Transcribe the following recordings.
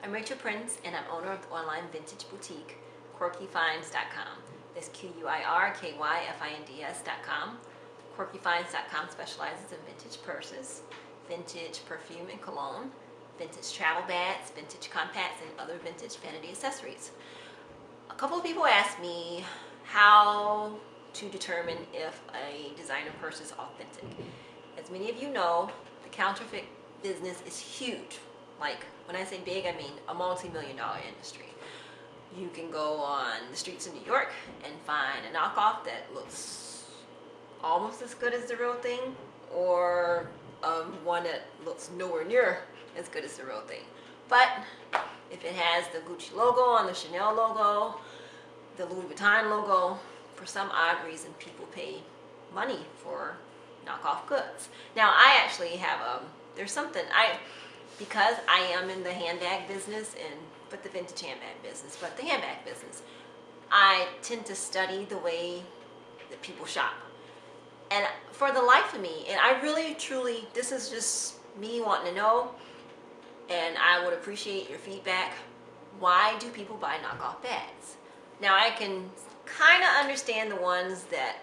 I'm Rachel Prince, and I'm owner of the online vintage boutique, QuirkyFinds.com. That's QUIRKYFINDS.com. QuirkyFinds.com specializes in vintage purses, vintage perfume and cologne, vintage travel bags, vintage compacts, and other vintage vanity accessories. A couple of people asked me how to determine if a designer purse is authentic. As many of you know, the counterfeit business is huge. Like, when I say big, I mean a multi-million-dollar industry. You can go on the streets of New York and find a knockoff that looks almost as good as the real thing, or one that looks nowhere near as good as the real thing. But if it has the Gucci logo on the Chanel logo, the Louis Vuitton logo, for some odd reason people pay money for knockoff goods. Now I actually have there's something because I am in the handbag business, but the vintage handbag business, but the handbag business, I tend to study the way that people shop. And for the life of me, and I really truly, this is just me wanting to know, and I would appreciate your feedback, why do people buy knockoff bags? Now I can kind of understand the ones that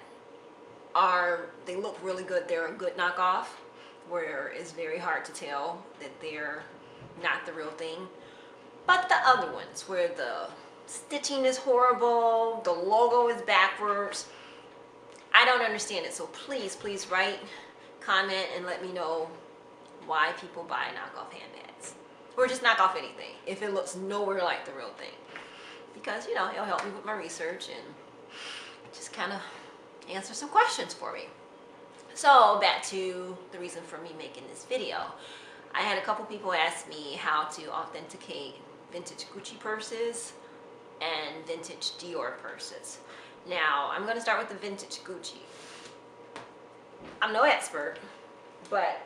they look really good, they're a good knockoff, where it's very hard to tell that they're not the real thing. But the other ones, where the stitching is horrible, the logo is backwards, I don't understand it. So please, please write, comment, and let me know why people buy knockoff handbags. Or just knock off anything, if it looks nowhere like the real thing. Because, you know, it'll help me with my research and just kind of answer some questions for me. So back to the reason for me making this video. I had a couple people ask me how to authenticate vintage Gucci purses and vintage Dior purses. Now, I'm going to start with the vintage Gucci. I'm no expert, but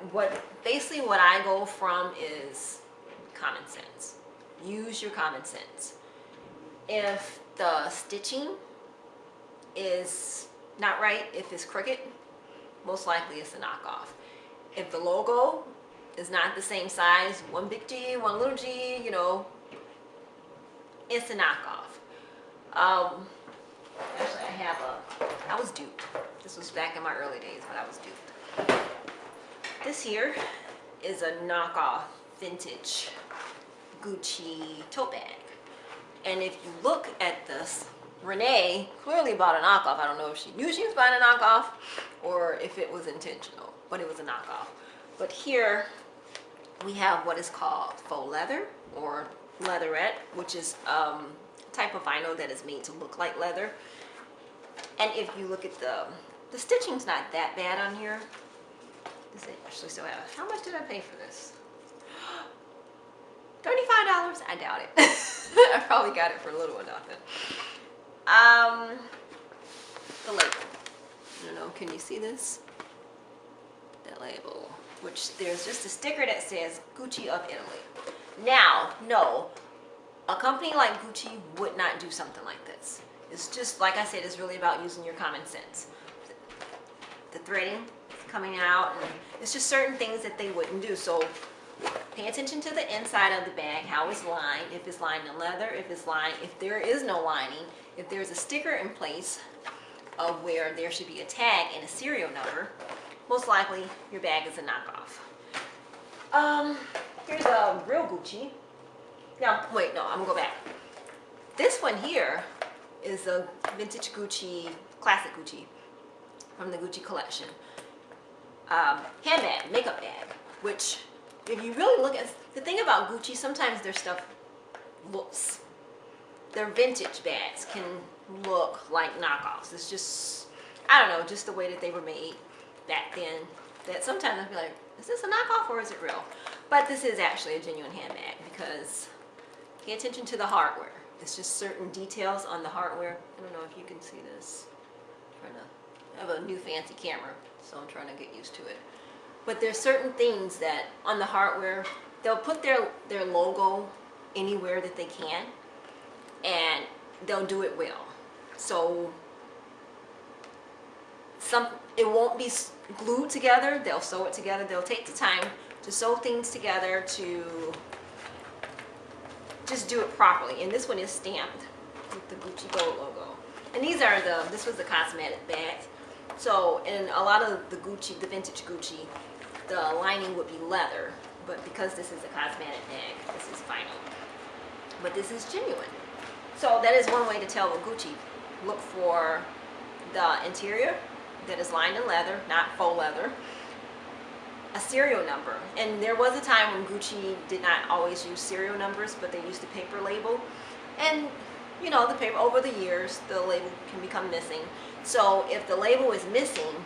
basically what I go from is common sense. Use your common sense. If the stitching is not right, if it's crooked, most likely it's a knockoff. If the logo is not the same size, one big G, one little g, you know, it's a knockoff. Actually, I was duped. This was back in my early days, but I was duped. This here is a knockoff vintage Gucci tote bag. And if you look at this, Renee clearly bought a knockoff. I don't know if she knew she was buying a knockoff or if it was intentional, but it was a knockoff. But here we have what is called faux leather or leatherette, which is a type of vinyl that is made to look like leather. And if you look at the stitching's not that bad on here. Does it actually still have? How much did I pay for this? $35? I doubt it. I probably got it for a little or nothing. The label. I don't know, can you see this? That label, which there's just a sticker that says Gucci of Italy. Now, no, a company like Gucci would not do something like this. It's just, like I said, it's really about using your common sense. The threading is coming out, and it's just certain things that they wouldn't do. So pay attention to the inside of the bag, how it's lined, if it's lined in leather, if there is no lining, if there's a sticker in place of where there should be a tag and a serial number, most likely your bag is a knockoff. Here's a real Gucci. Now, wait, no, I'm gonna go back. This one here is a vintage Gucci, classic Gucci, from the Gucci collection. Handbag, makeup bag, which if you really look at, the thing about Gucci, sometimes their stuff looks, their vintage bags can look like knockoffs. It's just, I don't know, just the way that they were made back then, that sometimes I'd be like, is this a knockoff or is it real? But this is actually a genuine handbag, because pay attention to the hardware. It's just certain details on the hardware. I don't know if you can see this. I have a new fancy camera, so I'm trying to get used to it. But there's certain things that on the hardware, they'll put their logo anywhere that they can, and they'll do it well. So it won't be glued together. They'll sew it together. They'll take the time to sew things together to just do it properly. And this one is stamped with the Gucci gold logo. And these are this was the cosmetic bags. So in a lot of the Gucci, the vintage Gucci, the lining would be leather. But because this is a cosmetic bag, this is vinyl. But this is genuine. So that is one way to tell with Gucci. Look for the interior that is lined in leather, not faux leather. A serial number. And there was a time when Gucci did not always use serial numbers, but they used the paper label. And you know, the paper, over the years, the label can become missing. So if the label is missing,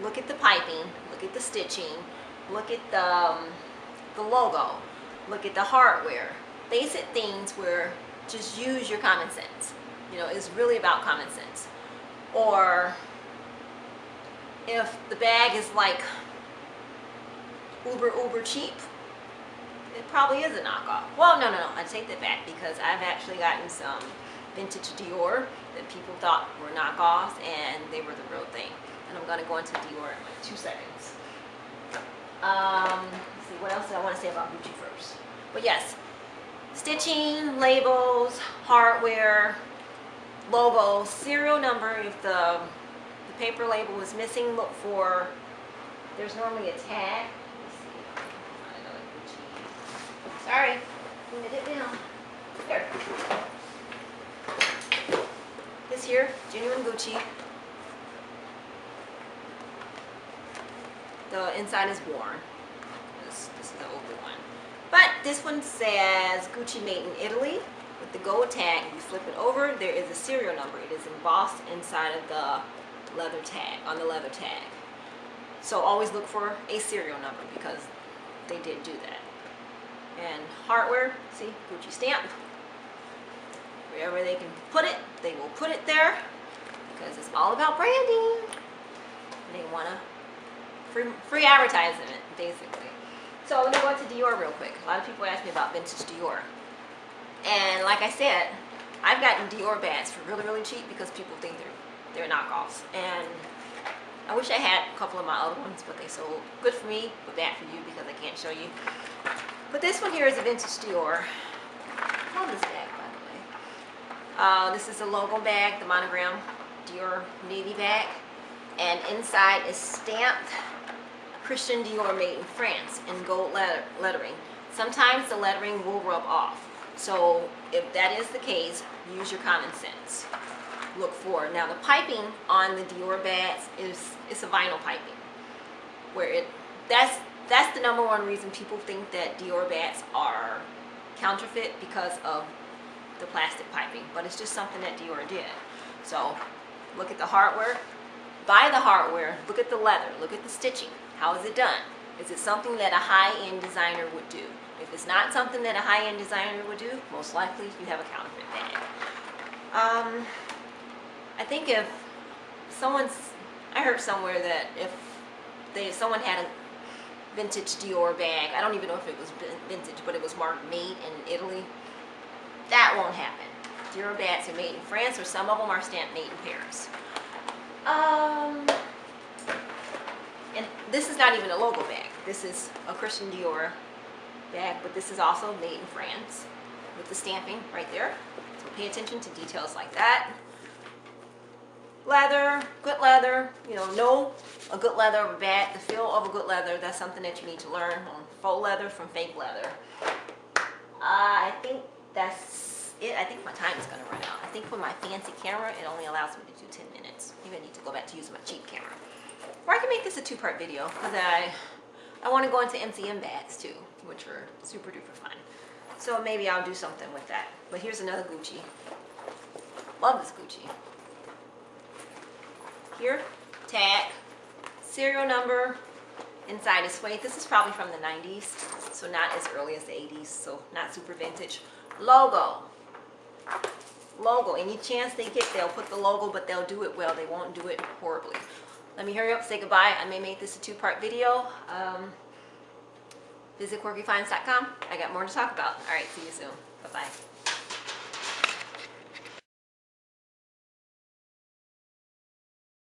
look at the piping, look at the stitching, look at the logo, look at the hardware. Basic things where just use your common sense. You know, it's really about common sense. Or if the bag is like uber cheap, it probably is a knockoff. Well, no, I take that back, because I've actually gotten some vintage Dior that people thought were knockoffs, and they were the real thing. And I'm gonna go into Dior in like 2 seconds. Let's see, what else do I want to say about Gucci first? But yes, stitching, labels, hardware, logos, serial number. If the paper label is missing, look for, there's normally a tag. Let's see, find another Gucci. Sorry, put it down. Here. This here, genuine Gucci. The inside is worn. This is the older one. But this one says Gucci made in Italy with the gold tag. You flip it over, there is a serial number. It is embossed inside of the leather tag, on the leather tag. So always look for a serial number, because they did do that. And hardware, see, Gucci stamp. Wherever they can put it, they will put it there, because it's all about branding. And they want to free advertisement, basically. So let me go into Dior real quick. A lot of people ask me about vintage Dior. And like I said, I've gotten Dior bags for really cheap, because people think they're knockoffs. And I wish I had a couple of my other ones, but they sold. Good for me, but bad for you, because I can't show you. But this one here is a vintage Dior. I love this bag, by the way. This is a logo bag, the monogram Dior navy bag. And inside is stamped Christian Dior made in France in gold lettering. Sometimes the lettering will rub off. So if that is the case, use your common sense. Look for, now the piping on the Dior bags it's a vinyl piping. Where that's the #1 reason people think that Dior bags are counterfeit, because of the plastic piping. But it's just something that Dior did. So look at the hardware. Buy the hardware, look at the leather, look at the stitching. How is it done? Is it something that a high-end designer would do? If it's not something that a high-end designer would do, most likely you have a counterfeit bag. I think if I heard somewhere that if someone had a vintage Dior bag, I don't even know if it was vintage, but it was marked made in Italy, that won't happen. Dior bags are made in France, or some of them are stamped made in Paris. And this is not even a logo bag. This is a Christian Dior bag, but this is also made in France with the stamping right there. So pay attention to details like that. Leather, good leather, you know a good leather of a bag, the feel of a good leather. That's something that you need to learn on faux leather from fake leather. I think that's it. I think my time is going to run out. I think with my fancy camera, it only allows me to do 10 minutes. Maybe I need to go back to using my cheap camera. Or I can make this a 2-part video, because I want to go into MCM bags too, which are super duper fun. So maybe I'll do something with that. But here's another Gucci. Love this Gucci. Here, tag, serial number, inside is suede. This is probably from the 90s, so not as early as the 80s, so not super vintage. Logo. Any chance they get, they'll put the logo, but they'll do it well. They won't do it horribly. Let me hurry up, say goodbye. I may make this a 2-part video. Visit quirkyfinds.com. I got more to talk about. All right, see you soon. Bye-bye.